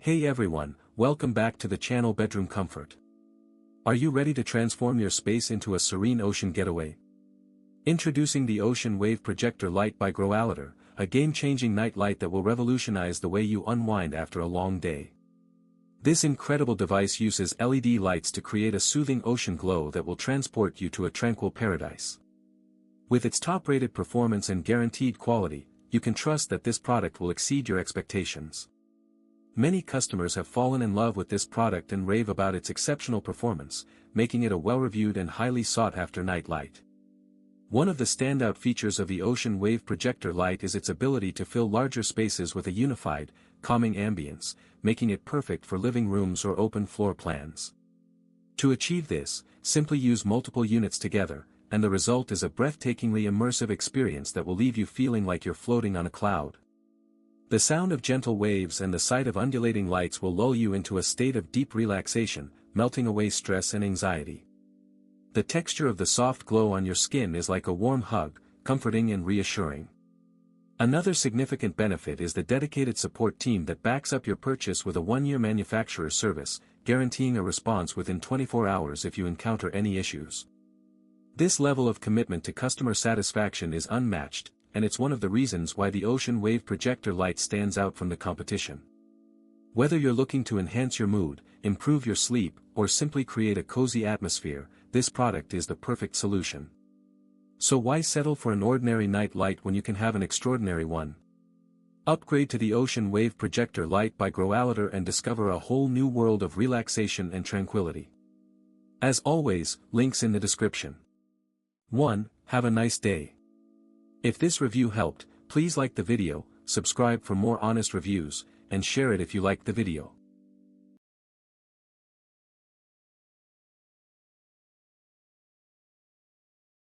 Hey everyone, welcome back to the channel Bedroom Comfort. Are you ready to transform your space into a serene ocean getaway? Introducing the Ocean Wave Projector Light by Growalleter, a game-changing night light that will revolutionize the way you unwind after a long day. This incredible device uses LED lights to create a soothing ocean glow that will transport you to a tranquil paradise. With its top-rated performance and guaranteed quality, you can trust that this product will exceed your expectations. Many customers have fallen in love with this product and rave about its exceptional performance, making it a well-reviewed and highly sought-after night light. One of the standout features of the Ocean Wave Projector Light is its ability to fill larger spaces with a unified, calming ambience, making it perfect for living rooms or open floor plans. To achieve this, simply use multiple units together, and the result is a breathtakingly immersive experience that will leave you feeling like you're floating on a cloud. The sound of gentle waves and the sight of undulating lights will lull you into a state of deep relaxation, melting away stress and anxiety. The texture of the soft glow on your skin is like a warm hug, comforting and reassuring. Another significant benefit is the dedicated support team that backs up your purchase with a 1-year manufacturer service, guaranteeing a response within 24 hours if you encounter any issues. This level of commitment to customer satisfaction is unmatched, and it's one of the reasons why the Ocean Wave Projector Light stands out from the competition. Whether you're looking to enhance your mood, improve your sleep, or simply create a cozy atmosphere, this product is the perfect solution. So why settle for an ordinary night light when you can have an extraordinary one? Upgrade to the Ocean Wave Projector Light by Growalleter and discover a whole new world of relaxation and tranquility. As always, links in the description. 1. Have a nice day. If this review helped, please like the video, subscribe for more honest reviews, and share it if you liked the video.